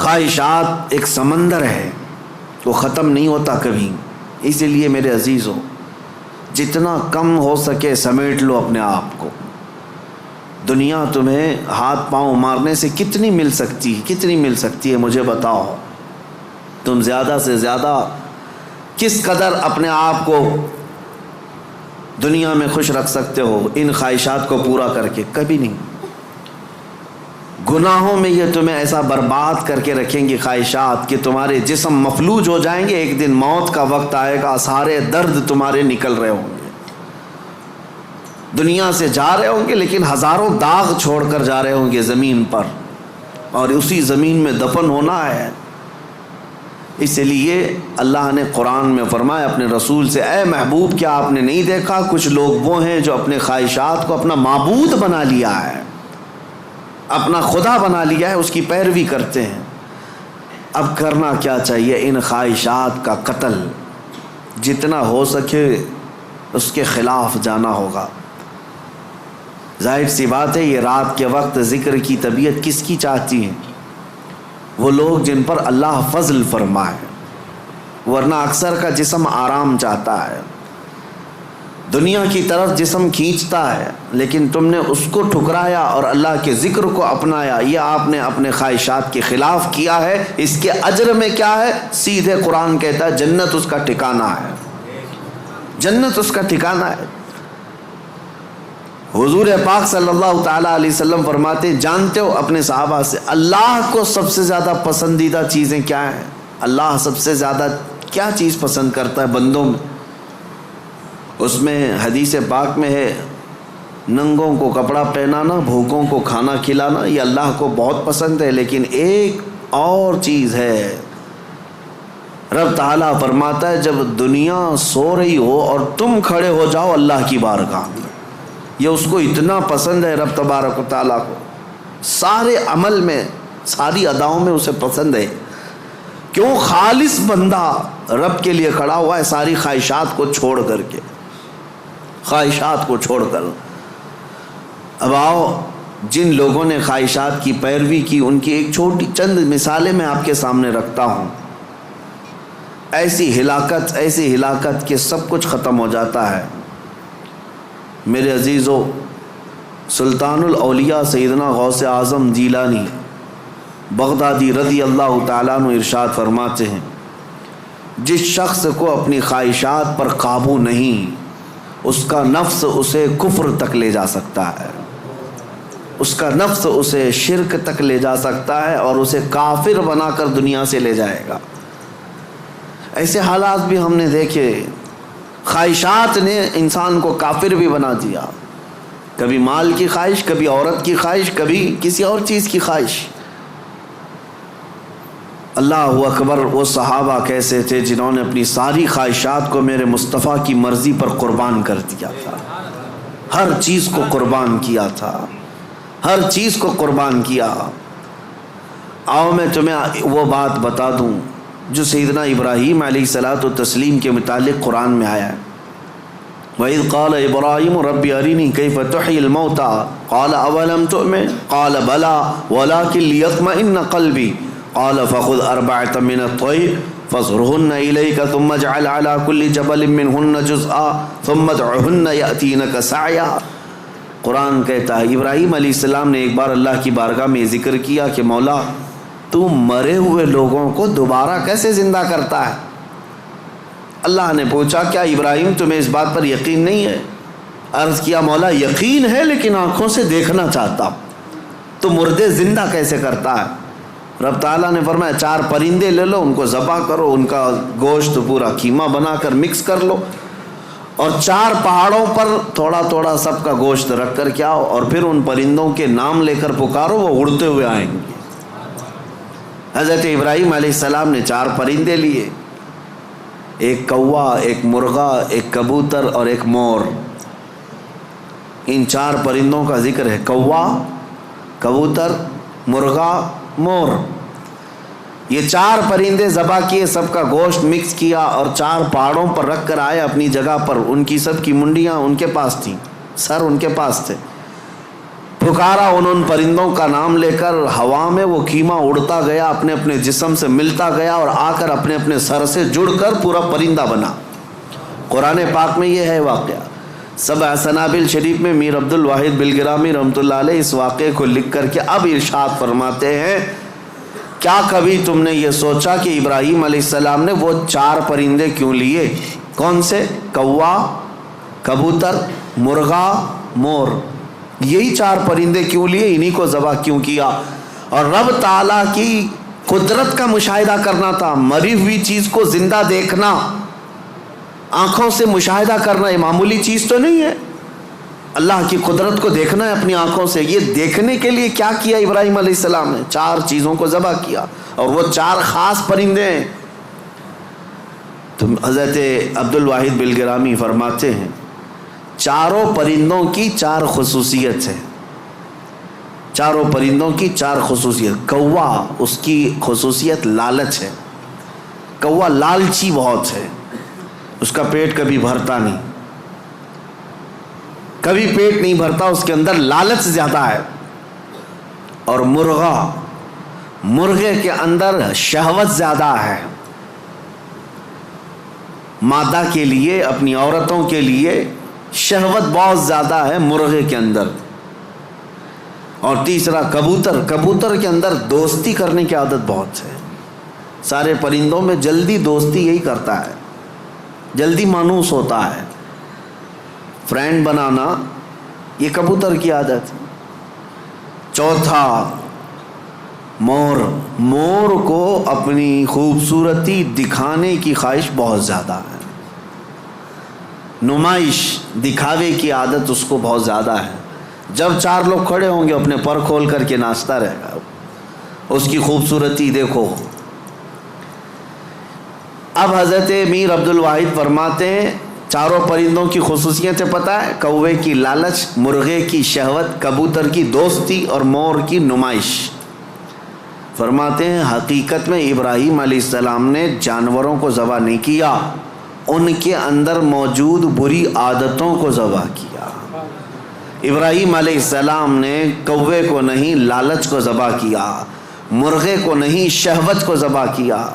خواہشات ایک سمندر ہے، وہ ختم نہیں ہوتا کبھی. اسی لیے میرے عزیزو، جتنا کم ہو سکے سمیٹ لو اپنے آپ کو. دنیا تمہیں ہاتھ پاؤں مارنے سے کتنی مل سکتی ہے مجھے بتاؤ. تم زیادہ سے زیادہ کس قدر اپنے آپ کو دنیا میں خوش رکھ سکتے ہو ان خواہشات کو پورا کر کے؟ کبھی نہیں. گناہوں میں یہ تمہیں ایسا برباد کر کے رکھیں گی خواہشات کہ تمہارے جسم مفلوج ہو جائیں گے. ایک دن موت کا وقت آئے گا، سارے درد تمہارے نکل رہے ہوں گے، دنیا سے جا رہے ہوں گے لیکن ہزاروں داغ چھوڑ کر جا رہے ہوں گے زمین پر، اور اسی زمین میں دفن ہونا ہے. اس لیے اللہ نے قرآن میں فرمایا اپنے رسول سے، اے محبوب کیا آپ نے نہیں دیکھا کچھ لوگ وہ ہیں جو اپنے خواہشات کو اپنا معبود بنا لیا ہے، اپنا خدا بنا لیا ہے، اس کی پیروی کرتے ہیں. اب کرنا کیا چاہیے؟ ان خواہشات کا قتل جتنا ہو سکے اس کے خلاف جانا ہوگا. ظاہر سی بات ہے یہ رات کے وقت ذکر کی طبیعت کس کی چاہتی ہے؟ وہ لوگ جن پر اللہ فضل فرمائے، ورنہ اکثر کا جسم آرام چاہتا ہے، دنیا کی طرف جسم کھینچتا ہے، لیکن تم نے اس کو ٹھکرایا اور اللہ کے ذکر کو اپنایا. یہ آپ نے اپنے خواہشات کے خلاف کیا ہے. اس کے اجر میں کیا ہے؟ سیدھے قرآن کہتا ہے جنت اس کا ٹھکانہ ہے، جنت اس کا ٹھکانہ ہے. حضور پاک صلی اللہ تعالیٰ علیہ وسلم فرماتے، جانتے ہو اپنے صحابہ سے اللہ کو سب سے زیادہ پسندیدہ چیزیں کیا ہیں؟ اللہ سب سے زیادہ کیا چیز پسند کرتا ہے بندوں میں؟ اس میں حدیث پاک میں ہے ننگوں کو کپڑا پہنانا، بھوکوں کو کھانا کھلانا، یہ اللہ کو بہت پسند ہے. لیکن ایک اور چیز ہے، رب تعالیٰ فرماتا ہے جب دنیا سو رہی ہو اور تم کھڑے ہو جاؤ اللہ کی بارگاہ میں، یہ اس کو اتنا پسند ہے رب تبارک و تعالیٰ کو. سارے عمل میں، ساری اداؤں میں اسے پسند ہے. کیوں؟ خالص بندہ رب کے لیے کھڑا ہوا ہے، ساری خواہشات کو چھوڑ کر کے، خواہشات کو چھوڑ کر. اب آؤ، جن لوگوں نے خواہشات کی پیروی کی ان کی ایک چھوٹی چند مثالیں میں آپ کے سامنے رکھتا ہوں. ایسی ہلاکت کہ سب کچھ ختم ہو جاتا ہے. میرے عزیزو، سلطان الاولیاء سیدنا غوث اعظم جیلانی بغدادی رضی اللہ تعالیٰ عنہ ارشاد فرماتے ہیں، جس شخص کو اپنی خواہشات پر قابو نہیں، اس کا نفس اسے کفر تک لے جا سکتا ہے، اس کا نفس اسے شرک تک لے جا سکتا ہے اور اسے کافر بنا کر دنیا سے لے جائے گا. ایسے حالات بھی ہم نے دیکھے، خواہشات نے انسان کو کافر بھی بنا دیا. کبھی مال کی خواہش، کبھی عورت کی خواہش، کبھی کسی اور چیز کی خواہش. اللہ اکبر، وہ صحابہ کیسے تھے جنہوں نے اپنی ساری خواہشات کو میرے مصطفیٰ کی مرضی پر قربان کر دیا تھا. ہر چیز کو قربان کیا تھا، ہر چیز کو قربان کیا. آؤ میں تمہیں وہ بات بتا دوں جو سیدنا ابراہیم علیہ الصلاۃ والتسلیم کے متعلق قرآن میں آیا ہے. وَإِذْ قَالَ إِبْرَاهِيمُ رَبِّ أَرِنِي كَيْفَ تُحْيِي الْمَوْتَى قَالَ أَوَلَمْ تُؤْمِنْ قَالَ بَلَى وَلَكِنْ لِيَطْمَئِنَّ قَلْبِي قَالَ فَخُذْ أَرْبَعَةً مِنَ الطَّيْرِ فَاصْرُهُنَّ إِلَيْكَ ثُمَّ اجْعَلْ عَلَى كُلِّ جَبَلٍ مِّنْهُنَّ جُزْءًا ثُمَّ ادْعُهُنَّ يَأْتِينَكَ سَعْيًا. قرآن کہتا ہے ابراہیم علیہ السلام نے ایک بار اللہ کی بارگاہ میں ذکر کیا کہ مولا تو مرے ہوئے لوگوں کو دوبارہ کیسے زندہ کرتا ہے؟ اللہ نے پوچھا کیا ابراہیم تمہیں اس بات پر یقین نہیں ہے؟ عرض کیا مولا یقین ہے لیکن آنکھوں سے دیکھنا چاہتا ہوں. تو مردے زندہ کیسے کرتا ہے؟ رب تعالیٰ نے فرمایا 4 پرندے لے لو، ان کو ذبح کرو، ان کا گوشت پورا کیما بنا کر مکس کر لو، اور 4 پہاڑوں پر تھوڑا تھوڑا سب کا گوشت رکھ کر کے آؤ، اور پھر ان پرندوں کے نام لے کر پکارو، وہ اڑتے ہوئے آئیں گے. حضرت ابراہیم علیہ السلام نے 4 پرندے لیے، ایک کوا، ایک مرغا، ایک کبوتر اور ایک مور. ان 4 پرندوں کا ذکر ہے، کوا، کبوتر، مرغا، مور. یہ 4 پرندے ذبح کیے، سب کا گوشت مکس کیا اور 4 پہاڑوں پر رکھ کر آئے اپنی جگہ پر. ان کی سب کی منڈیاں ان کے پاس تھیں، سر ان کے پاس تھے. پکارا ان پرندوں کا نام لے کر، ہوا میں وہ خیمہ اڑتا گیا، اپنے اپنے جسم سے ملتا گیا اور آ کر اپنے اپنے سر سے جڑ کر پورا پرندہ بنا۔ قرآن پاک میں یہ ہے واقعہ۔ سبع سنابل شریف میں میر عبد الواحد بلگرامی رحمۃ اللہ علیہ اس واقعے کو لکھ کر کے اب ارشاد فرماتے ہیں، کیا کبھی تم نے یہ سوچا کہ ابراہیم علیہ السلام نے وہ 4 پرندے کیوں لیے؟ کون سے؟ کوا، کبوتر، مرغا، مور، یہی 4 پرندے کیوں لیے؟ انہی کو ذبح کیوں کیا؟ اور رب تعالیٰ کی قدرت کا مشاہدہ کرنا تھا۔ مری ہوئی چیز کو زندہ دیکھنا، آنکھوں سے مشاہدہ کرنا، یہ معمولی چیز تو نہیں ہے۔ اللہ کی قدرت کو دیکھنا ہے اپنی آنکھوں سے۔ یہ دیکھنے کے لیے کیا کیا ابراہیم علیہ السلام نے؟ 4 چیزوں کو ذبح کیا، اور وہ 4 خاص پرندے ہیں۔ تو حضرت عبد الواحد بلگرامی فرماتے ہیں، چاروں پرندوں کی 4 خصوصیت ہے، چاروں پرندوں کی 4 خصوصیت۔ کوا، اس کی خصوصیت لالچ ہے۔ کوا لالچی بہت ہے، اس کا پیٹ کبھی بھرتا نہیں، کبھی پیٹ نہیں بھرتا، اس کے اندر لالچ زیادہ ہے۔ اور مرغا، مرغے کے اندر شہوت زیادہ ہے، مادہ کے لیے، اپنی عورتوں کے لیے شہوت بہت زیادہ ہے مرغے کے اندر۔ اور تیسرا کبوتر، کبوتر کے اندر دوستی کرنے کی عادت بہت ہے۔ سارے پرندوں میں جلدی دوستی یہی کرتا ہے، جلدی مانوس ہوتا ہے، فرینڈ بنانا، یہ کبوتر کی عادت ہے۔ چوتھا مور، مور کو اپنی خوبصورتی دکھانے کی خواہش بہت زیادہ ہے، نمائش، دکھاوے کی عادت اس کو بہت زیادہ ہے۔ جب 4 لوگ کھڑے ہوں گے اپنے پر کھول کر کے ناچتا رہے گا، اس کی خوبصورتی دیکھو۔ اب حضرت میر عبد الواحد فرماتے ہیں، چاروں پرندوں کی خصوصیتیں پتہ ہے؟ کوے کی لالچ، مرغے کی شہوت، کبوتر کی دوستی اور مور کی نمائش۔ فرماتے ہیں حقیقت میں ابراہیم علیہ السلام نے جانوروں کو ذبح نہیں کیا، ان کے اندر موجود بری عادتوں کو ذبح کیا۔ ابراہیم علیہ السلام نے کوے کو نہیں لالچ کو ذبح کیا، مرغے کو نہیں شہوت کو ذبح کیا،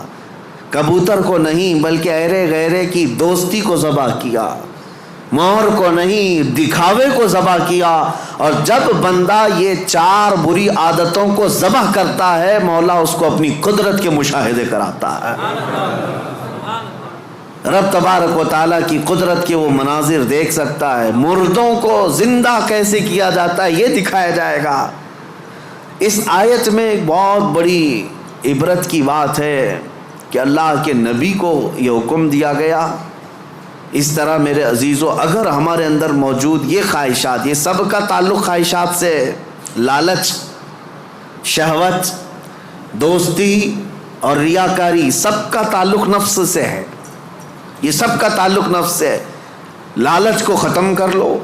کبوتر کو نہیں بلکہ ایرے غیرے کی دوستی کو ذبح کیا، مور کو نہیں دکھاوے کو ذبح کیا۔ اور جب بندہ یہ 4 بری عادتوں کو ذبح کرتا ہے، مولا اس کو اپنی قدرت کے مشاہدے کراتا ہے۔ رب تبارک و تعالیٰ کی قدرت کے وہ مناظر دیکھ سکتا ہے، مردوں کو زندہ کیسے کیا جاتا ہے یہ دکھایا جائے گا۔ اس آیت میں ایک بہت بڑی عبرت کی بات ہے کہ اللہ کے نبی کو یہ حکم دیا گیا۔ اس طرح میرے عزیزو، اگر ہمارے اندر موجود یہ خواہشات، یہ سب کا تعلق خواہشات سے، لالچ، شہوت، دوستی اور ریاکاری، سب کا تعلق نفس سے ہے، یہ سب کا تعلق نفس سے ہے۔ لالچ کو ختم کر لو،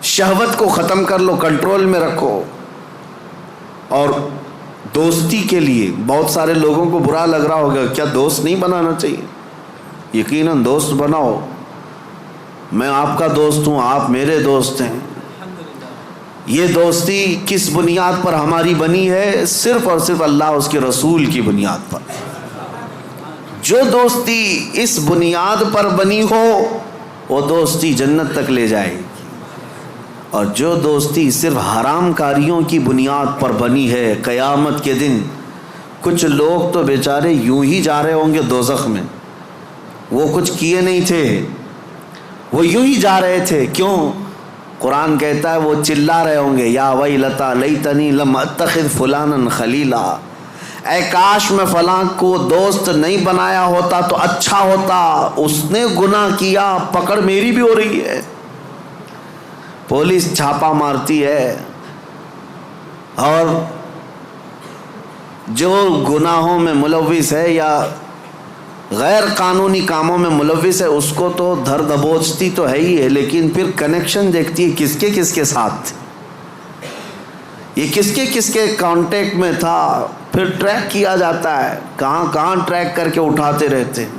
شہوت کو ختم کر لو، کنٹرول میں رکھو۔ اور دوستی کے لیے بہت سارے لوگوں کو برا لگ رہا ہوگا، کیا دوست نہیں بنانا چاہیے؟ یقیناً دوست بناؤ، میں آپ کا دوست ہوں، آپ میرے دوست ہیں۔ یہ دوستی کس بنیاد پر ہماری بنی ہے؟ صرف اور صرف اللہ اس کے رسول کی بنیاد پر۔ جو دوستی اس بنیاد پر بنی ہو وہ دوستی جنت تک لے جائے گی، اور جو دوستی صرف حرام کاریوں کی بنیاد پر بنی ہے، قیامت کے دن کچھ لوگ تو بیچارے یوں ہی جا رہے ہوں گے دوزخ میں، وہ کچھ کیے نہیں تھے، وہ یوں ہی جا رہے تھے۔ کیوں؟ قرآن کہتا ہے وہ چلا رہے ہوں گے، یا ویلتا لیتنی لم اتخذ فلانا خلیلا، اے کاش میں فلاں کو دوست نہیں بنایا ہوتا تو اچھا ہوتا، اس نے گناہ کیا، پکڑ میری بھی ہو رہی ہے، پولیس چھاپا مارتی ہے، اور جو گناہوں میں ملوث ہے یا غیر قانونی کاموں میں ملوث ہے اس کو تو دھر دبوچتی تو ہے ہی ہے، لیکن پھر کنیکشن دیکھتی ہے کس کے ساتھ، یہ کس کے کانٹیکٹ میں تھا، پھر ٹریک کیا جاتا ہے، کہاں ٹریک کر کے اٹھاتے رہتے ہیں۔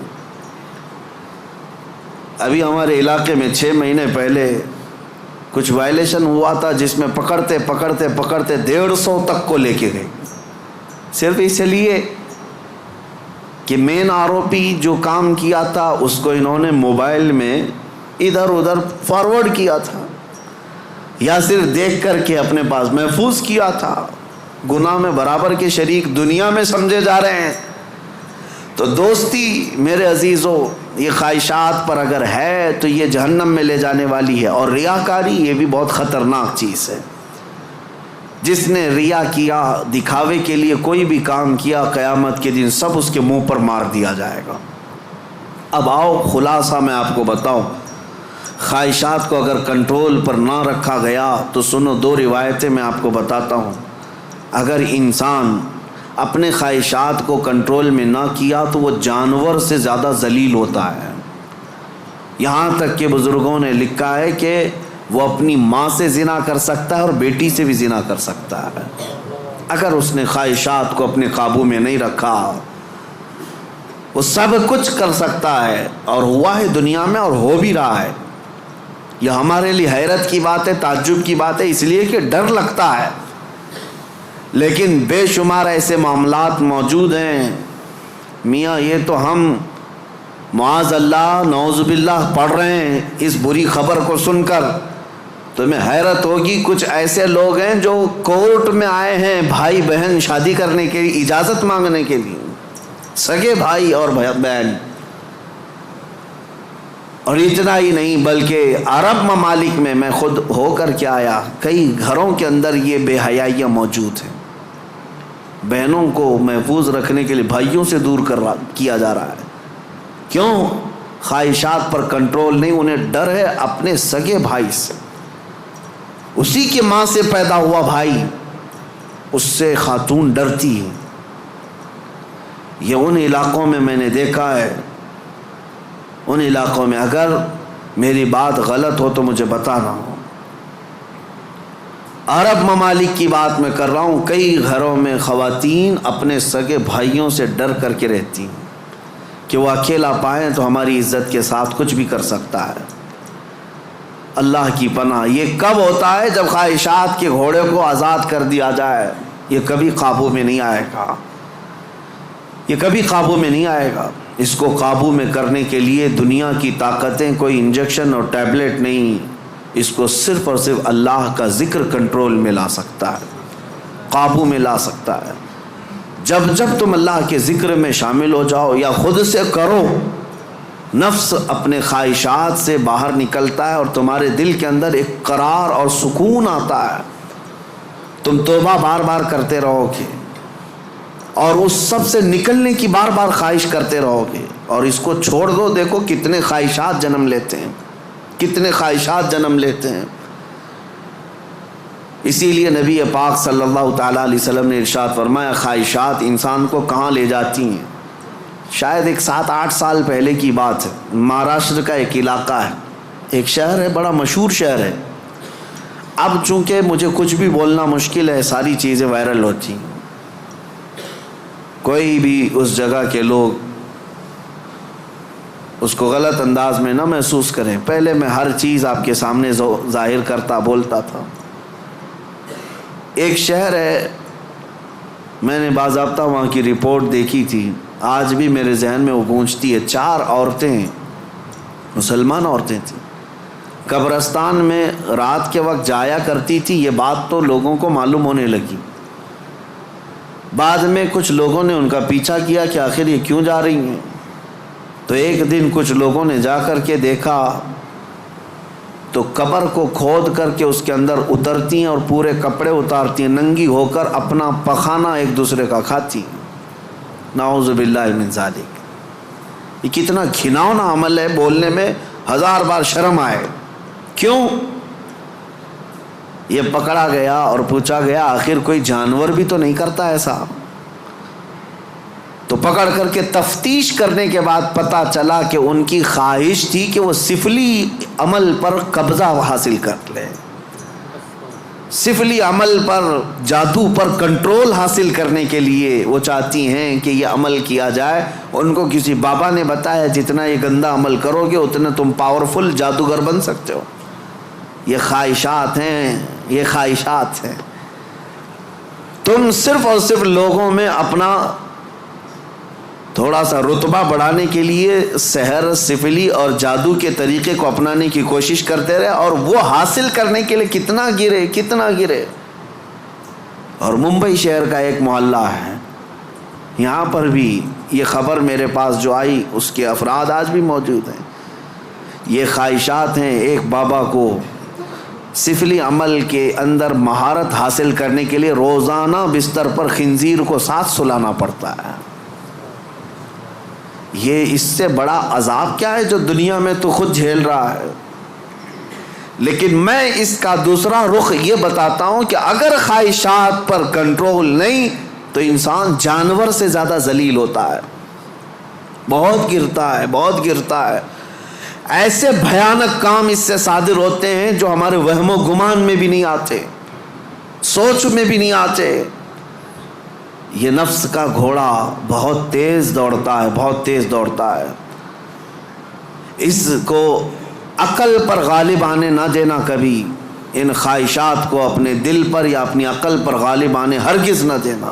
ابھی ہمارے علاقے میں 6 مہینے پہلے کچھ وائلیشن ہوا تھا جس میں پکڑتے 150 تک کو لے کے گئے، صرف اس لیے کہ مین آروپی جو کام کیا تھا اس کو انہوں نے موبائل میں ادھر ادھر فارورڈ کیا تھا، یا صرف دیکھ کر کے اپنے پاس محفوظ کیا تھا۔ گناہ میں برابر کے شریک دنیا میں سمجھے جا رہے ہیں۔ تو دوستی میرے عزیزو، یہ خواہشات پر اگر ہے تو یہ جہنم میں لے جانے والی ہے، اور ریاکاری یہ بھی بہت خطرناک چیز ہے۔ جس نے ریا کیا، دکھاوے کے لیے کوئی بھی کام کیا، قیامت کے دن سب اس کے منہ پر مار دیا جائے گا۔ اب آؤ خلاصہ میں آپ کو بتاؤں، خواہشات کو اگر کنٹرول پر نہ رکھا گیا تو سنو، 2 روایتیں میں آپ کو بتاتا ہوں۔ اگر انسان اپنے خواہشات کو کنٹرول میں نہ کیا تو وہ جانور سے زیادہ ذلیل ہوتا ہے۔ یہاں تک کہ بزرگوں نے لکھا ہے کہ وہ اپنی ماں سے زنا کر سکتا ہے اور بیٹی سے بھی زنا کر سکتا ہے اگر اس نے خواہشات کو اپنے قابو میں نہیں رکھا۔ وہ سب کچھ کر سکتا ہے، اور ہوا ہے دنیا میں اور ہو بھی رہا ہے۔ یہ ہمارے لیے حیرت کی بات ہے، تعجب کی بات ہے، اس لیے کہ ڈر لگتا ہے، لیکن بے شمار ایسے معاملات موجود ہیں میاں، یہ تو ہم معاذ اللہ نعوذ باللہ پڑھ رہے ہیں اس بری خبر کو سن کر، تمہیں حیرت ہوگی۔ کچھ ایسے لوگ ہیں جو کورٹ میں آئے ہیں بھائی بہن شادی کرنے کے لیے، اجازت مانگنے کے لیے، سگے بھائی اور بہن۔ اور اتنا ہی نہیں بلکہ عرب ممالک میں خود ہو کر کے آیا، کئی گھروں کے اندر یہ بے حیائیاں موجود ہیں۔ بہنوں کو محفوظ رکھنے کے لیے بھائیوں سے دور کیا جا رہا ہے۔ کیوں؟ خواہشات پر کنٹرول نہیں، انہیں ڈر ہے اپنے سگے بھائی سے، اسی کے ماں سے پیدا ہوا بھائی، اس سے خاتون ڈرتی ہے۔ یہ ان علاقوں میں نے دیکھا ہے، ان علاقوں میں، اگر میری بات غلط ہو تو مجھے بتانا ہو۔ عرب ممالک کی بات میں کر رہا ہوں، کئی گھروں میں خواتین اپنے سگے بھائیوں سے ڈر کر کے رہتی ہیں کہ وہ اکیلا پائیں تو ہماری عزت کے ساتھ کچھ بھی کر سکتا ہے۔ اللہ کی پناہ، یہ کب ہوتا ہے؟ جب خواہشات کے گھوڑے کو آزاد کر دیا جائے۔ یہ کبھی قابو میں نہیں آئے گا، یہ کبھی قابو میں نہیں آئے گا۔ اس کو قابو میں کرنے کے لیے دنیا کی طاقتیں، کوئی انجیکشن اور ٹیبلٹ نہیں، اس کو صرف اور صرف اللہ کا ذکر کنٹرول میں لا سکتا ہے، قابو میں لا سکتا ہے۔ جب تم اللہ کے ذکر میں شامل ہو جاؤ یا خود سے کرو، نفس اپنے خواہشات سے باہر نکلتا ہے اور تمہارے دل کے اندر ایک قرار اور سکون آتا ہے۔ تم توبہ بار بار کرتے رہو گے اور اس سب سے نکلنے کی بار بار خواہش کرتے رہو گے، اور اس کو چھوڑ دو، دیکھو کتنے خواہشات جنم لیتے ہیں، کتنے خواہشات جنم لیتے ہیں۔ اسی لیے نبی پاک صلی اللہ تعالیٰ علیہ وسلم نے ارشاد فرمایا، خواہشات انسان کو کہاں لے جاتی ہیں۔ شاید ایک 7-8 سال پہلے کی بات ہے، مہاراشٹر کا ایک علاقہ ہے، ایک شہر ہے، بڑا مشہور شہر ہے۔ اب چونکہ مجھے کچھ بھی بولنا مشکل ہے، ساری چیزیں وائرل ہوتی ہیں، کوئی بھی اس جگہ کے لوگ اس کو غلط انداز میں نہ محسوس کریں۔ پہلے میں ہر چیز آپ کے سامنے ظاہر کرتا بولتا تھا۔ ایک شہر ہے، میں نے باضابطہ وہاں کی رپورٹ دیکھی تھی، آج بھی میرے ذہن میں وہ گونجتی ہے۔ 4 عورتیں، مسلمان عورتیں تھیں، قبرستان میں رات کے وقت جایا کرتی تھی۔ یہ بات تو لوگوں کو معلوم ہونے لگی، بعد میں کچھ لوگوں نے ان کا پیچھا کیا کہ آخر یہ کیوں جا رہی ہیں۔ تو ایک دن کچھ لوگوں نے جا کر کے دیکھا تو قبر کو کھود کر کے اس کے اندر اترتی ہیں اور پورے کپڑے اتارتی ہیں، ننگی ہو کر اپنا پخانہ ایک دوسرے کا کھاتی ہیں۔ نعوذ باللہ من ذالک۔ یہ کتنا گھناؤنا عمل ہے، بولنے میں 1000 بار شرم آئے۔ کیوں؟ یہ پکڑا گیا اور پوچھا گیا آخر کوئی جانور بھی تو نہیں کرتا ایسا؟ تو پکڑ کر کے تفتیش کرنے کے بعد پتہ چلا کہ ان کی خواہش تھی کہ وہ سفلی عمل پر قبضہ حاصل کر لے، سفلی عمل پر، جادو پر کنٹرول حاصل کرنے کے لیے وہ چاہتی ہیں کہ یہ عمل کیا جائے۔ ان کو کسی بابا نے بتایا جتنا یہ گندا عمل کرو گے اتنا تم پاورفل جادوگر بن سکتے ہو۔ یہ خواہشات ہیں، یہ خواہشات ہیں۔ تم صرف اور صرف لوگوں میں اپنا تھوڑا سا رتبہ بڑھانے کے لیے سحر، سفلی اور جادو کے طریقے کو اپنانے کی کوشش کرتے رہے، اور وہ حاصل کرنے کے لیے کتنا گرے۔ اور ممبئی شہر کا ایک محلہ ہے، یہاں پر بھی یہ خبر میرے پاس جو آئی، اس کے افراد آج بھی موجود ہیں۔ یہ خواہشات ہیں۔ ایک بابا کو سفلی عمل کے اندر مہارت حاصل کرنے کے لیے روزانہ بستر پر خنزیر کو ساتھ سلانا پڑتا ہے۔ یہ اس سے بڑا عذاب کیا ہے جو دنیا میں تو خود جھیل رہا ہے؟ لیکن میں اس کا دوسرا رخ یہ بتاتا ہوں کہ اگر خواہشات پر کنٹرول نہیں تو انسان جانور سے زیادہ ذلیل ہوتا ہے، بہت گرتا ہے۔ ایسے بھیانک کام اس سے صادر ہوتے ہیں جو ہمارے وہم و گمان میں بھی نہیں آتے، سوچ میں بھی نہیں آتے۔ یہ نفس کا گھوڑا بہت تیز دوڑتا ہے۔ اس کو عقل پر غالب آنے نہ دینا کبھی، ان خواہشات کو اپنے دل پر یا اپنی عقل پر غالب آنے ہرگز نہ دینا،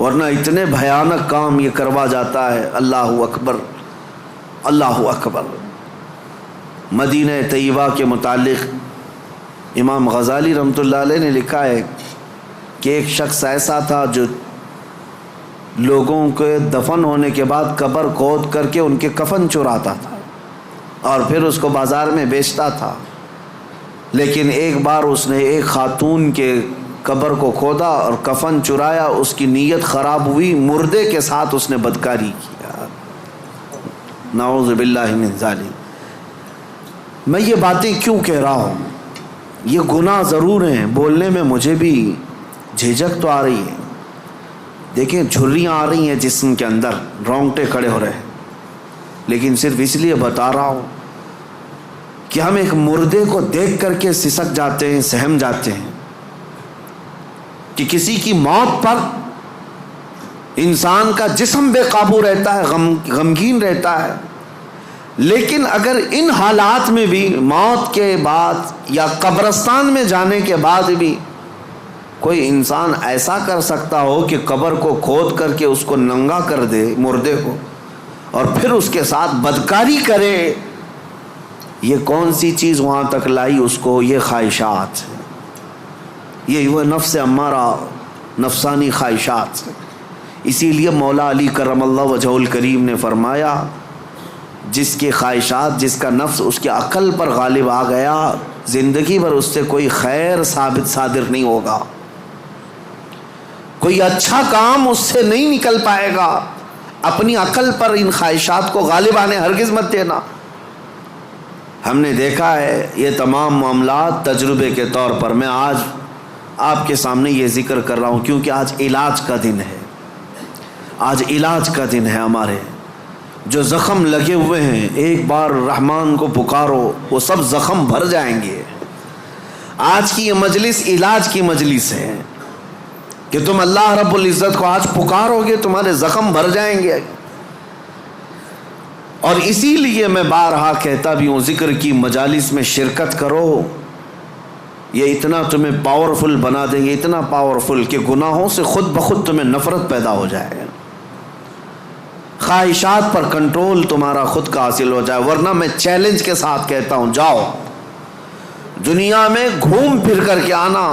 ورنہ اتنے بھیانک کام یہ کروا جاتا ہے۔ اللہ اکبر، اللہ اکبر۔ مدینہ طیبہ کے متعلق امام غزالی رحمۃ اللہ علیہ نے لکھا ہے کہ ایک شخص ایسا تھا جو لوگوں کے دفن ہونے کے بعد قبر کھود کر کے ان کے کفن چراتا تھا اور پھر اس کو بازار میں بیچتا تھا۔ لیکن ایک بار اس نے ایک خاتون کے قبر کو کھودا اور کفن چرایا، اس کی نیت خراب ہوئی، مردے کے ساتھ اس نے بدکاری کیا، نعوذ باللہ من ذالک۔ میں یہ باتیں کیوں کہہ رہا ہوں؟ یہ گناہ ضرور ہیں، بولنے میں مجھے بھی جھجک تو آ رہی ہے۔ دیکھیں جھریاں آ رہی ہیں جسم کے اندر، رونگٹے کھڑے ہو رہے ہیں، لیکن صرف اس لیے بتا رہا ہوں کہ ہم ایک مردے کو دیکھ کر کے سسک جاتے ہیں، سہم جاتے ہیں کہ کسی کی موت پر انسان کا جسم بے قابو رہتا ہے، غمگین رہتا ہے۔ لیکن اگر ان حالات میں بھی موت کے بعد یا قبرستان میں جانے کے بعد بھی کوئی انسان ایسا کر سکتا ہو کہ قبر کو کھود کر کے اس کو ننگا کر دے مردے کو اور پھر اس کے ساتھ بدکاری کرے، یہ کون سی چیز وہاں تک لائی اس کو؟ یہ خواہشات، یہ وہ نفس امارہ، نفسانی خواہشات۔ اسی لیے مولا علی کرم اللہ وجہہ الکریم نے فرمایا جس کی خواہشات، جس کا نفس اس کی عقل پر غالب آ گیا، زندگی بھر اس سے کوئی خیر صادر نہیں ہوگا، کوئی اچھا کام اس سے نہیں نکل پائے گا۔ اپنی عقل پر ان خواہشات کو غالب آنے ہرگز مت دینا۔ ہم نے دیکھا ہے یہ تمام معاملات تجربے کے طور پر۔ میں آج آپ کے سامنے یہ ذکر کر رہا ہوں کیونکہ آج علاج کا دن ہے، آج علاج کا دن ہے۔ ہمارے جو زخم لگے ہوئے ہیں، ایک بار رحمان کو پکارو، وہ سب زخم بھر جائیں گے۔ آج کی یہ مجلس علاج کی مجلس ہے کہ تم اللہ رب العزت کو آج پکارو گے، تمہارے زخم بھر جائیں گے۔ اور اسی لیے میں بارہا کہتا بھی ہوں، ذکر کی مجالس میں شرکت کرو، یہ اتنا تمہیں پاورفل بنا دیں گے، اتنا پاورفل کہ گناہوں سے خود بخود تمہیں نفرت پیدا ہو جائے، خواہشات پر کنٹرول تمہارا خود کا حاصل ہو جائے۔ ورنہ میں چیلنج کے ساتھ کہتا ہوں، جاؤ دنیا میں گھوم پھر کر کے آنا،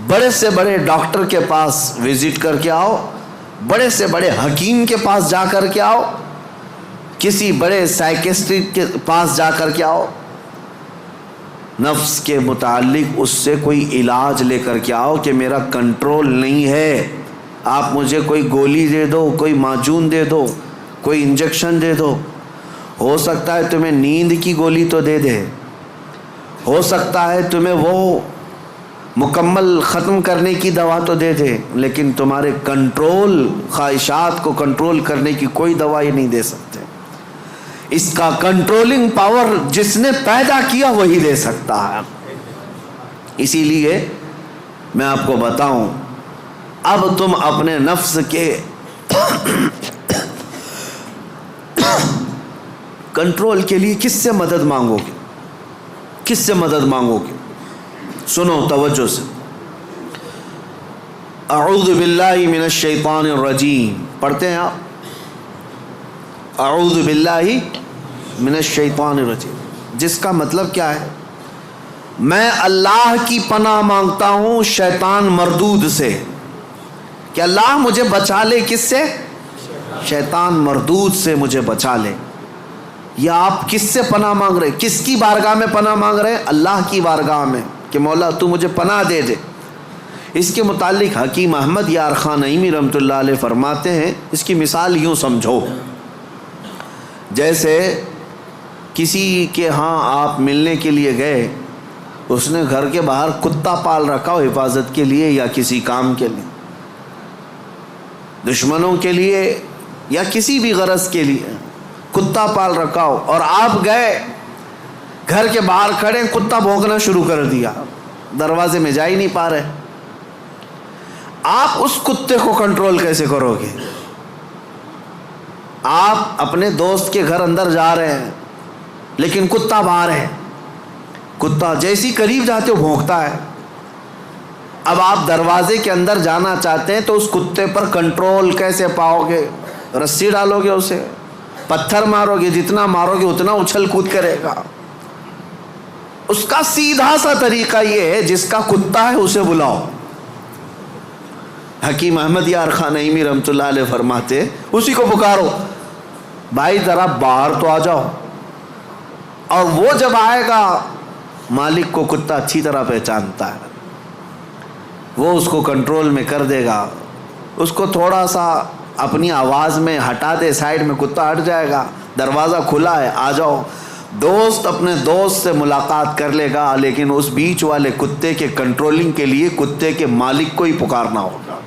بڑے سے بڑے ڈاکٹر کے پاس وزٹ کر کے آؤ، بڑے سے بڑے حکیم کے پاس جا کر کے آؤ، کسی بڑے سائیکسٹرسٹ کے پاس جا کر کے آؤ، نفس کے متعلق اس سے کوئی علاج لے کر کے آؤ کہ میرا کنٹرول نہیں ہے۔ آپ مجھے کوئی گولی دے دو، کوئی معجون دے دو، کوئی انجیکشن دے دو، ہو سکتا ہے تمہیں نیند کی گولی تو دے دے، ہو سکتا ہے تمہیں وہ مکمل ختم کرنے کی دوا تو دے دے، لیکن تمہارے کنٹرول، خواہشات کو کنٹرول کرنے کی کوئی دوا یہ نہیں دے سکتے۔ اس کا کنٹرولنگ پاور جس نے پیدا کیا وہی دے سکتا ہے۔ اسی لیے میں آپ کو بتاؤں، اب تم اپنے نفس کے کنٹرول کے لیے کس سے مدد مانگو گے؟ کس سے مدد مانگو گے؟ سنو توجہ سے، اعوذ باللہ من الشیطان الرجیم پڑھتے ہیں آپ، اعوذ باللہ من الشیطان الرجیم، جس کا مطلب کیا ہے؟ میں اللہ کی پناہ مانگتا ہوں شیطان مردود سے، کہ اللہ مجھے بچا لے، کس سے؟ شیطان مردود سے مجھے بچا لے۔ یا آپ کس سے پناہ مانگ رہے؟ کس کی بارگاہ میں پناہ مانگ رہے ہیں؟ اللہ کی بارگاہ میں، کہ مولا تو مجھے پناہ دے دے۔ اس کے متعلق حکیم احمد یار خان نعیمی رحمۃ اللہ علیہ فرماتے ہیں، اس کی مثال یوں سمجھو، جیسے کسی کے ہاں آپ ملنے کے لیے گئے، اس نے گھر کے باہر کتا پال رکھا ہو حفاظت کے لیے یا کسی کام کے لیے، دشمنوں کے لیے یا کسی بھی غرض کے لیے کتا پال رکھا ہو، اور آپ گئے گھر کے باہر کھڑے، کتا بھونکنا شروع کر دیا، دروازے میں جا ہی نہیں پا رہے، آپ اس کتے کو کنٹرول کیسے کرو گے؟ آپ اپنے دوست کے گھر اندر جا رہے ہیں لیکن کتا باہر ہے، کتا جیسی قریب جاتے ہو بھونکتا ہے۔ اب آپ دروازے کے اندر جانا چاہتے ہیں تو اس کتے پر کنٹرول کیسے پاؤ گے؟ رسی ڈالو گے اسے، پتھر مارو گے، جتنا مارو گے اتنا اچھل کود کرے گا۔ اس کا سیدھا سا طریقہ یہ ہے، جس کا کتا ہے اسے بلاؤ۔ حکیم احمد یار خان نعیمی رحمۃ اللہ علیہ فرماتے اسی کو پکارو، بھائی ذرا باہر تو آ جاؤ، اور وہ جب آئے گا، مالک کو کتا اچھی طرح پہچانتا ہے، وہ اس کو کنٹرول میں کر دے گا، اس کو تھوڑا سا اپنی آواز میں ہٹا دے، سائڈ میں کتا ہٹ جائے گا، دروازہ کھلا ہے آ جاؤ۔ دوست اپنے دوست سے ملاقات کر لے گا، لیکن اس بیچ والے کتے کے کنٹرولنگ کے لیے کتے کے مالک کو ہی پکارنا ہوگا۔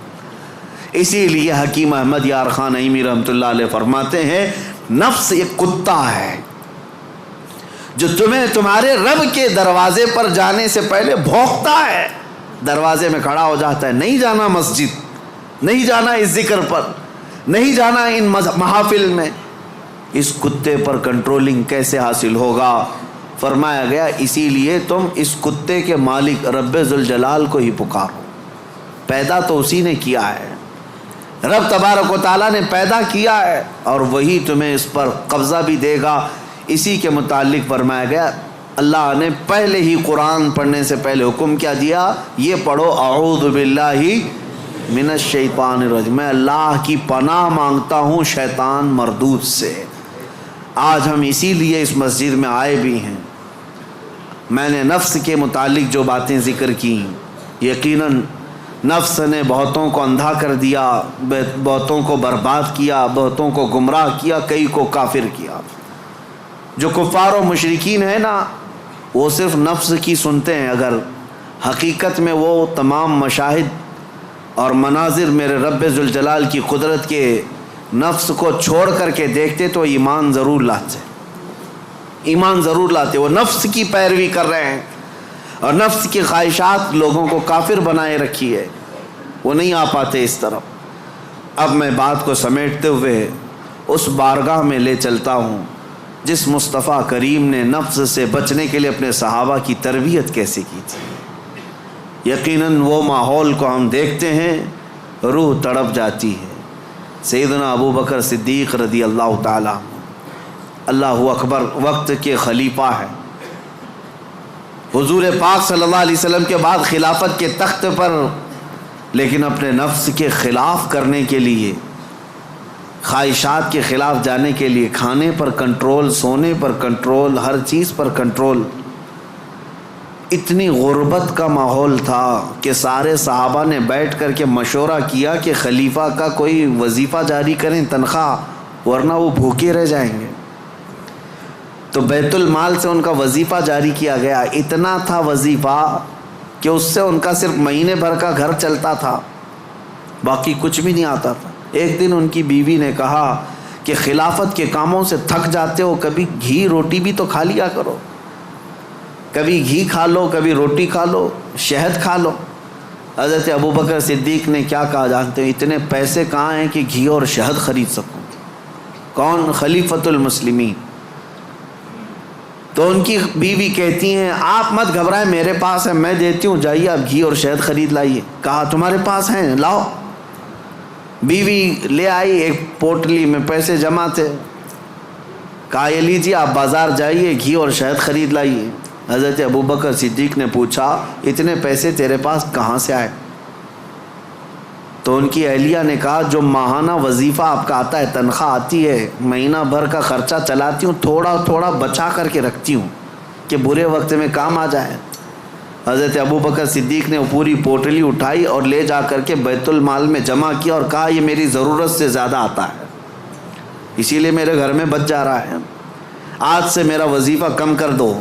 اسی لیے حکیم احمد یار خان نعیمی رحمۃ اللہ علیہ فرماتے ہیں، نفس ایک کتا ہے جو تمہیں تمہارے رب کے دروازے پر جانے سے پہلے بھونکتا ہے، دروازے میں کھڑا ہو جاتا ہے، نہیں جانا مسجد، نہیں جانا اس ذکر پر، نہیں جانا ان محافل میں۔ اس کتے پر کنٹرولنگ کیسے حاصل ہوگا؟ فرمایا گیا اسی لیے تم اس کتے کے مالک رب ذوالجلال کو ہی پکارو، پیدا تو اسی نے کیا ہے، رب تبارک و تعالیٰ نے پیدا کیا ہے، اور وہی تمہیں اس پر قبضہ بھی دے گا۔ اسی کے متعلق فرمایا گیا، اللہ نے پہلے ہی قرآن پڑھنے سے پہلے حکم کیا دیا، یہ پڑھو اعوذ باللہ من الشیطان الرجیم، میں اللہ کی پناہ مانگتا ہوں شیطان مردود سے۔ آج ہم اسی لیے اس مسجد میں آئے بھی ہیں۔ میں نے نفس کے متعلق جو باتیں ذکر کی، یقیناً نفس نے بہتوں کو اندھا کر دیا، بہتوں کو برباد کیا، بہتوں کو گمراہ کیا، کئی کو کافر کیا۔ جو کفار و مشرکین ہیں نا، وہ صرف نفس کی سنتے ہیں، اگر حقیقت میں وہ تمام مشاہد اور مناظر میرے رب ذوالجلال کی قدرت کے نفس کو چھوڑ کر کے دیکھتے تو ایمان ضرور لاتے، ایمان ضرور لاتے۔ وہ نفس کی پیروی کر رہے ہیں، اور نفس کی خواہشات لوگوں کو کافر بنائے رکھی ہے، وہ نہیں آ پاتے اس طرف۔ اب میں بات کو سمیٹتے ہوئے اس بارگاہ میں لے چلتا ہوں جس مصطفیٰ کریم نے نفس سے بچنے کے لیے اپنے صحابہ کی تربیت کیسے کی تھی۔ یقیناً وہ ماحول کو ہم دیکھتے ہیں، روح تڑپ جاتی ہے۔ سیدنا ابو بکر صدیق رضی اللہ تعالیٰ، اللہ اکبر، وقت کے خلیفہ ہیں، حضور پاک صلی اللہ علیہ وسلم کے بعد خلافت کے تخت پر، لیکن اپنے نفس کے خلاف کرنے کے لیے، خواہشات کے خلاف جانے کے لیے، کھانے پر کنٹرول، سونے پر کنٹرول، ہر چیز پر کنٹرول۔ اتنی غربت کا ماحول تھا کہ سارے صحابہ نے بیٹھ کر کے مشورہ کیا کہ خلیفہ کا کوئی وظیفہ جاری کریں، تنخواہ، ورنہ وہ بھوکے رہ جائیں گے۔ تو بیت المال سے ان کا وظیفہ جاری کیا گیا۔ اتنا تھا وظیفہ کہ اس سے ان کا صرف مہینے بھر کا گھر چلتا تھا، باقی کچھ بھی نہیں آتا تھا۔ ایک دن ان کی بیوی نے کہا کہ خلافت کے کاموں سے تھک جاتے ہو، کبھی گھی روٹی بھی تو کھا لیا کرو، کبھی گھی کھا لو، کبھی روٹی کھا لو، شہد کھا لو۔ حضرت ابوبکر صدیق نے کیا کہا جانتے ہو؟ اتنے پیسے کہاں ہیں کہ گھی اور شہد خرید سکوں؟ کون؟ خلیفۃ المسلمین۔ تو ان کی بیوی کہتی ہیں آپ مت گھبرائیں، میرے پاس ہے، میں دیتی ہوں، جائیے آپ گھی اور شہد خرید لائیے۔ کہا تمہارے پاس ہیں، لاؤ۔ بیوی لے آئی، ایک پوٹلی میں پیسے جمع تھے، کہا یہ لیجیے آپ بازار جائیے، گھی اور شہد خرید لائیے۔ حضرت ابوبکر صدیق نے پوچھا اتنے پیسے تیرے پاس کہاں سے آئے؟ تو ان کی اہلیہ نے کہا جو ماہانہ وظیفہ آپ کا آتا ہے، تنخواہ آتی ہے، مہینہ بھر کا خرچہ چلاتی ہوں، تھوڑا تھوڑا بچا کر کے رکھتی ہوں کہ برے وقت میں کام آ جائے۔ حضرت ابوبکر صدیق نے وہ پوری پوٹلی اٹھائی اور لے جا کر کے بیت المال میں جمع کیا اور کہا یہ میری ضرورت سے زیادہ آتا ہے، اسی لیے میرے گھر میں بچ جا رہا ہے، آج سے میرا وظیفہ کم کر دو۔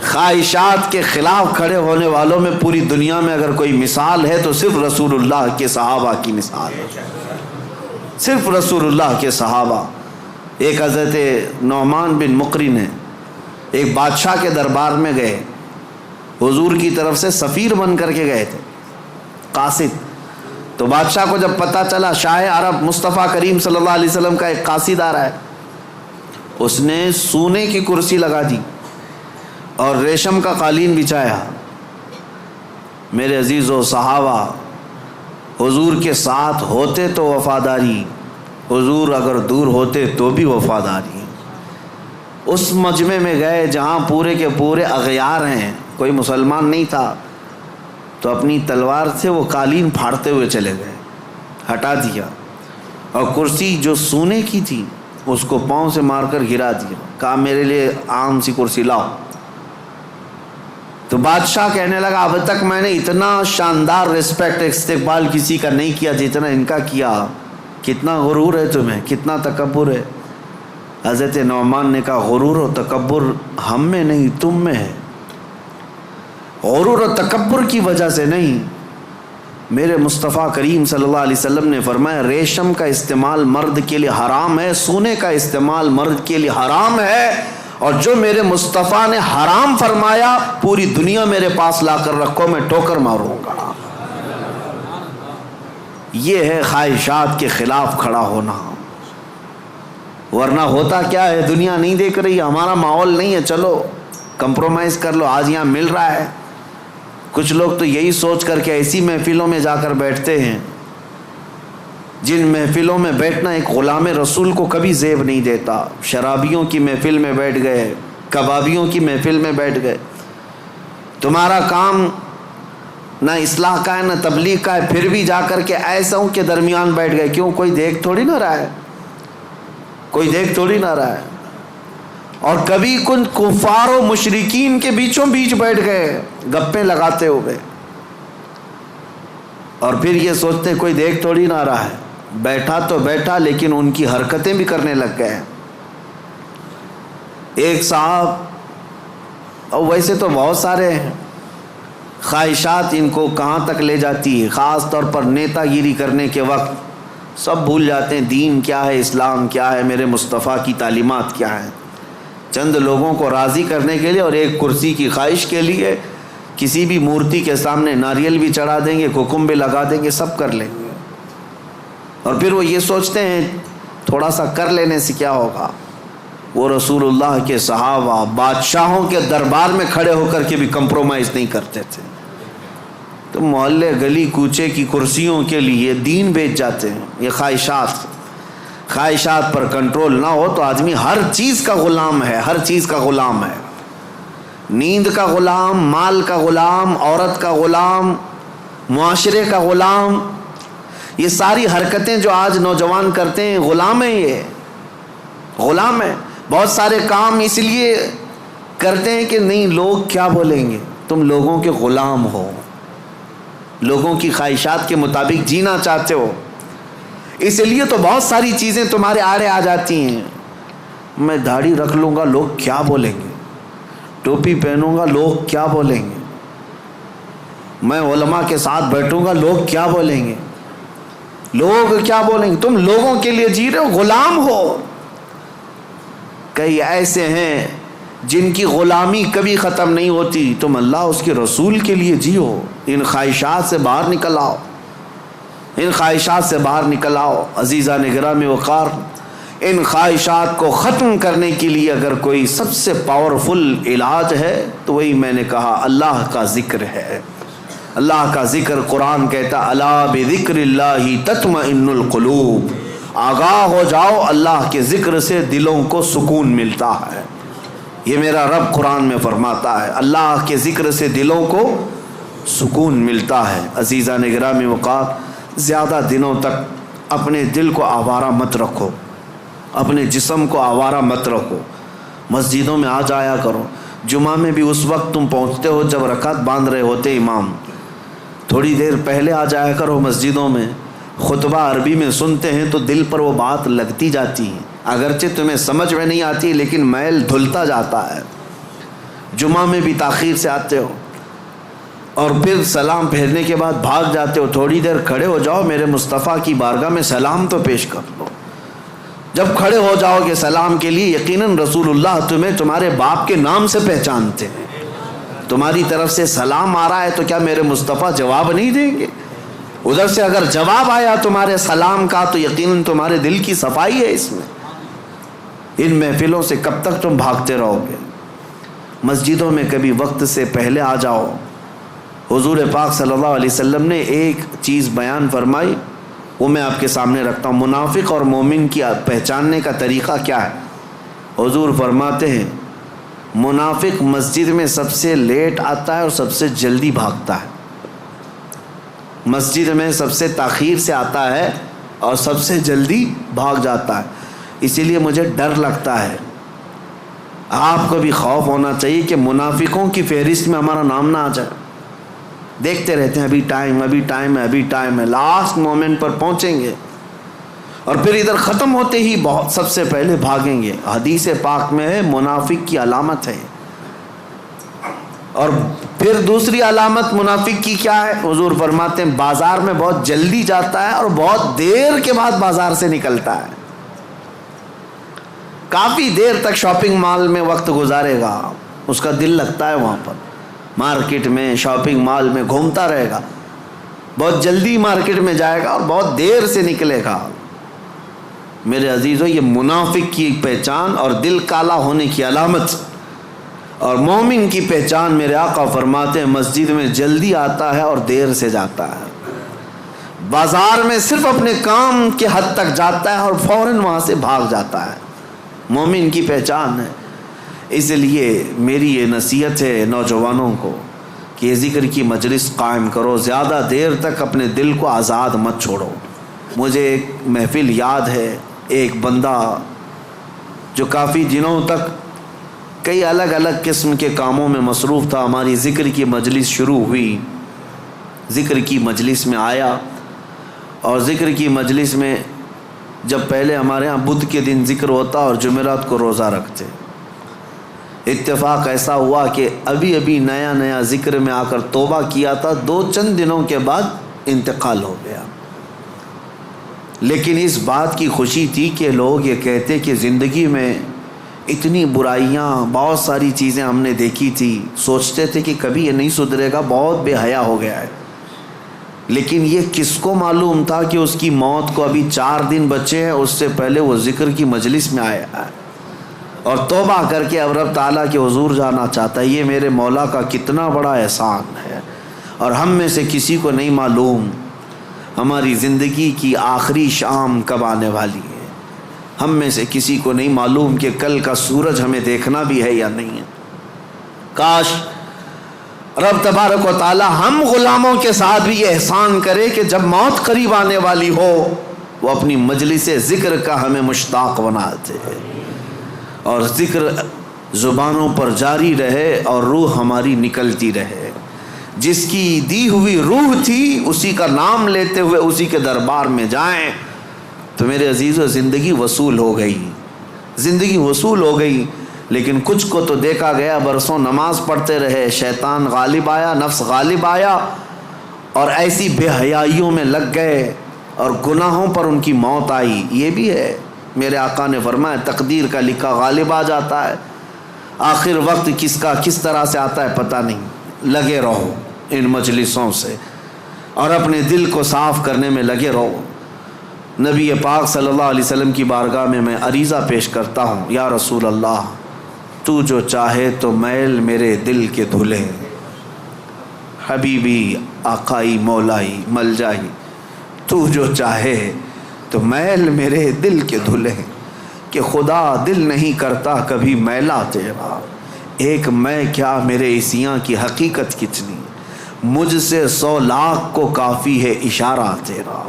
خواہشات کے خلاف کھڑے ہونے والوں میں پوری دنیا میں اگر کوئی مثال ہے تو صرف رسول اللہ کے صحابہ کی مثال ہے، صرف رسول اللہ کے صحابہ۔ ایک حضرت نعمان بن مقرن ہے، ایک بادشاہ کے دربار میں گئے، حضور کی طرف سے سفیر بن کر کے گئے تھے، قاصد۔ تو بادشاہ کو جب پتہ چلا شاہ عرب مصطفیٰ کریم صلی اللہ علیہ وسلم کا ایک قاصد آ رہا ہے، اس نے سونے کی کرسی لگا دی اور ریشم کا قالین بچھایا۔ میرے عزیزو صحابہ، حضور کے ساتھ ہوتے تو وفاداری، حضور اگر دور ہوتے تو بھی وفاداری۔ اس مجمع میں گئے جہاں پورے کے پورے اغیار ہیں، کوئی مسلمان نہیں تھا، تو اپنی تلوار سے وہ قالین پھاڑتے ہوئے چلے گئے، ہٹا دیا، اور کرسی جو سونے کی تھی اس کو پاؤں سے مار کر گرا دیا، کہا میرے لیے عام سی کرسی لاؤ۔ تو بادشاہ کہنے لگا اب تک میں نے اتنا شاندار رسپیکٹ استقبال کسی کا نہیں کیا جتنا ان کا کیا، کتنا غرور ہے تمہیں، کتنا تکبر ہے۔ حضرت نعمان نے کہا غرور و تکبر ہم میں نہیں تم میں ہے، غرور و تکبر کی وجہ سے نہیں۔ میرے مصطفیٰ کریم صلی اللہ علیہ وسلم نے فرمایا ریشم کا استعمال مرد کے لیے حرام ہے، سونے کا استعمال مرد کے لیے حرام ہے، اور جو میرے مصطفیٰ نے حرام فرمایا پوری دنیا میرے پاس لا کر رکھو، میں ٹھوکر ماروں گا۔ یہ ہے خواہشات کے خلاف کھڑا ہونا، ورنہ ہوتا کیا ہے، دنیا نہیں دیکھ رہی، ہمارا ماحول نہیں ہے، چلو کمپرومائز کر لو، آج یہاں مل رہا ہے۔ کچھ لوگ تو یہی سوچ کر کے ایسی محفلوں میں جا کر بیٹھتے ہیں جن محفلوں میں بیٹھنا ایک غلام رسول کو کبھی زیب نہیں دیتا۔ شرابیوں کی محفل میں بیٹھ گئے، کبابیوں کی محفل میں بیٹھ گئے، تمہارا کام نہ اصلاح کا ہے نہ تبلیغ کا ہے، پھر بھی جا کر کے ایسوں کے درمیان بیٹھ گئے، کیوں؟ کوئی دیکھ تھوڑی نہ رہا ہے، کوئی دیکھ تھوڑی نہ رہا ہے۔ اور کبھی کن کفار و مشرکین کے بیچوں بیچ بیٹھ گئے گپیں لگاتے ہوئے، اور پھر یہ سوچتے کوئی دیکھ تھوڑی نہ رہا ہے، بیٹھا تو بیٹھا لیکن ان کی حرکتیں بھی کرنے لگ گئے۔ ایک صاحب، اور ویسے تو بہت سارے ہیں، خواہشات ان کو کہاں تک لے جاتی ہے، خاص طور پر نیتا گیری کرنے کے وقت سب بھول جاتے ہیں دین کیا ہے، اسلام کیا ہے، میرے مصطفیٰ کی تعلیمات کیا ہیں۔ چند لوگوں کو راضی کرنے کے لیے اور ایک کرسی کی خواہش کے لیے کسی بھی مورتی کے سامنے ناریل بھی چڑھا دیں گے، حکم بھی لگا دیں گے، سب کر لیں گے، اور پھر وہ یہ سوچتے ہیں تھوڑا سا کر لینے سے کیا ہوگا۔ وہ رسول اللہ کے صحابہ بادشاہوں کے دربار میں کھڑے ہو کر کے بھی کمپرومائز نہیں کرتے تھے، تو محلے گلی کوچے کی کرسیوں کے لیے دین بیچ جاتے ہیں۔ یہ خواہشات پر کنٹرول نہ ہو تو آدمی ہر چیز کا غلام ہے، ہر چیز کا غلام ہے، نیند کا غلام، مال کا غلام، عورت کا غلام، معاشرے کا غلام۔ یہ ساری حرکتیں جو آج نوجوان کرتے ہیں غلام ہیں، یہ غلام ہیں۔ بہت سارے کام اس لیے کرتے ہیں کہ نہیں لوگ کیا بولیں گے، تم لوگوں کے غلام ہو، لوگوں کی خواہشات کے مطابق جینا چاہتے ہو، اس لیے تو بہت ساری چیزیں تمہارے آڑے آ جاتی ہیں۔ میں داڑھی رکھ لوں گا لوگ کیا بولیں گے، ٹوپی پہنوں گا لوگ کیا بولیں گے، میں علماء کے ساتھ بیٹھوں گا لوگ کیا بولیں گے، لوگ کیا بولیں گے۔ تم لوگوں کے لیے جی رہے ہو، غلام ہو۔ کئی ایسے ہیں جن کی غلامی کبھی ختم نہیں ہوتی، تم اللہ اس کے رسول کے لیے جیو، ان خواہشات سے باہر نکل آؤ، ان خواہشات سے باہر نکل آؤ۔ عزیزان گرامی وقار، ان خواہشات کو ختم کرنے کے لیے اگر کوئی سب سے پاورفل علاج ہے تو وہی میں نے کہا اللہ کا ذکر ہے. اللہ کا ذکر. قرآن کہتا الا بذکر اللہ تطمئن القلوب. آگاہ ہو جاؤ، اللہ کے ذکر سے دلوں کو سکون ملتا ہے. یہ میرا رب قرآن میں فرماتا ہے، اللہ کے ذکر سے دلوں کو سکون ملتا ہے. عزیزان گرامی وقار، زیادہ دنوں تک اپنے دل کو آوارہ مت رکھو، اپنے جسم کو آوارہ مت رکھو. مسجدوں میں آ جایا کرو. جمعہ میں بھی اس وقت تم پہنچتے ہو جب رکعت باندھ رہے ہوتے امام، تھوڑی دیر پہلے آ جایا کرو مسجدوں میں. خطبہ عربی میں سنتے ہیں تو دل پر وہ بات لگتی جاتی ہے، اگرچہ تمہیں سمجھ میں نہیں آتی لیکن میل دھلتا جاتا ہے. جمعہ میں بھی تاخیر سے آتے ہو اور پھر سلام پھیرنے کے بعد بھاگ جاتے ہو. تھوڑی دیر کھڑے ہو جاؤ، میرے مصطفیٰ کی بارگاہ میں سلام تو پیش کر لو. جب کھڑے ہو جاؤ گے سلام کے لیے، یقیناً رسول اللہ تمہیں تمہارے باپ کے نام سے پہچانتے ہیں. تمہاری طرف سے سلام آ رہا ہے تو کیا میرے مصطفیٰ جواب نہیں دیں گے؟ ادھر سے اگر جواب آیا تمہارے سلام کا تو یقیناً تمہارے دل کی صفائی ہے اس میں. ان محفلوں سے کب تک تم بھاگتے رہو گے؟ مسجدوں میں کبھی وقت سے پہلے آ جاؤ. حضور پاک صلی اللہ علیہ وسلم نے ایک چیز بیان فرمائی، وہ میں آپ کے سامنے رکھتا ہوں. منافق اور مومن کی پہچاننے کا طریقہ کیا ہے؟ حضور فرماتے ہیں منافق مسجد میں سب سے لیٹ آتا ہے اور سب سے جلدی بھاگتا ہے. مسجد میں سب سے تاخیر سے آتا ہے اور سب سے جلدی بھاگ جاتا ہے. اسی لیے مجھے ڈر لگتا ہے. آپ کو بھی خوف ہونا چاہیے کہ منافقوں کی فہرست میں ہمارا نام نہ آ جائے. دیکھتے رہتے ہیں ابھی ٹائم ہے، ابھی ٹائم ہے، لاسٹ مومنٹ پر پہنچیں گے اور پھر ادھر ختم ہوتے ہی بہت سب سے پہلے بھاگیں گے. حدیث پاک میں ہے منافق کی علامت ہے. اور پھر دوسری علامت منافق کی کیا ہے؟ حضور فرماتے ہیں بازار میں بہت جلدی جاتا ہے اور بہت دیر کے بعد بازار سے نکلتا ہے. کافی دیر تک شاپنگ مال میں وقت گزارے گا، اس کا دل لگتا ہے وہاں پر، مارکیٹ میں شاپنگ مال میں گھومتا رہے گا. بہت جلدی مارکیٹ میں جائے گا اور بہت دیر سے نکلے گا. میرے عزیزو، یہ منافق کی پہچان اور دل کالا ہونے کی علامت. اور مومن کی پہچان میرے آقا فرماتے ہیں مسجد میں جلدی آتا ہے اور دیر سے جاتا ہے. بازار میں صرف اپنے کام کے حد تک جاتا ہے اور فوراً وہاں سے بھاگ جاتا ہے. مومن کی پہچان ہے. اس لیے میری یہ نصیحت ہے نوجوانوں کو کہ یہ ذکر کی مجلس قائم کرو، زیادہ دیر تک اپنے دل کو آزاد مت چھوڑو. مجھے ایک محفل یاد ہے، ایک بندہ جو کافی دنوں تک کئی الگ الگ قسم کے کاموں میں مصروف تھا. ہماری ذکر کی مجلس شروع ہوئی، ذکر کی مجلس میں آیا اور ذکر کی مجلس میں جب پہلے ہمارے ہاں بدھ کے دن ذکر ہوتا اور جمعرات کو روزہ رکھتے. اتفاق ایسا ہوا کہ ابھی نیا ذکر میں آ کر توبہ کیا تھا، 2 دنوں کے بعد انتقال ہو گیا. لیکن اس بات کی خوشی تھی کہ لوگ یہ کہتے کہ زندگی میں اتنی برائیاں، بہت ساری چیزیں ہم نے دیکھی تھی، سوچتے تھے کہ کبھی یہ نہیں سدھرے گا، بہت بے حیا ہو گیا ہے. لیکن یہ کس کو معلوم تھا کہ اس کی موت کو ابھی 4 دن بچے ہیں، اس سے پہلے وہ ذکر کی مجلس میں آیا ہے اور توبہ کر کے اب رب تعالیٰ کے حضور جانا چاہتا ہے. یہ میرے مولا کا کتنا بڑا احسان ہے. اور ہم میں سے کسی کو نہیں معلوم ہماری زندگی کی آخری شام کب آنے والی ہے. ہم میں سے کسی کو نہیں معلوم کہ کل کا سورج ہمیں دیکھنا بھی ہے یا نہیں ہے. کاش رب تبارک و تعالی ہم غلاموں کے ساتھ بھی یہ احسان کرے کہ جب موت قریب آنے والی ہو وہ اپنی مجلس ذکر کا ہمیں مشتاق بناتے اور ذکر زبانوں پر جاری رہے اور روح ہماری نکلتی رہے. جس کی دی ہوئی روح تھی اسی کا نام لیتے ہوئے اسی کے دربار میں جائیں تو میرے عزیزو زندگی وصول ہو گئی، زندگی وصول ہو گئی. لیکن کچھ کو تو دیکھا گیا برسوں نماز پڑھتے رہے، شیطان غالب آیا، نفس غالب آیا اور ایسی بے حیائیوں میں لگ گئے اور گناہوں پر ان کی موت آئی. یہ بھی ہے، میرے آقا نے فرمایا تقدیر کا لکھا غالب آ جاتا ہے. آخر وقت کس کا کس طرح سے آتا ہے پتہ نہیں. لگے رہو ان مجلسوں سے اور اپنے دل کو صاف کرنے میں لگے رہو. نبی پاک صلی اللہ علیہ وسلم کی بارگاہ میں عریضہ پیش کرتا ہوں، یا رسول اللہ تو جو چاہے تو میل میرے دل کے دھلے، حبیبی آقائی مولائی ملجائی، تو جو چاہے تو میل میرے دل کے دھلے، کہ خدا دل نہیں کرتا کبھی میلا تیرا، ایک میں کیا میرے عصیاں کی حقیقت کتنی، مجھ سے 100 لاکھ کو کافی ہے اشارہ تیرا۔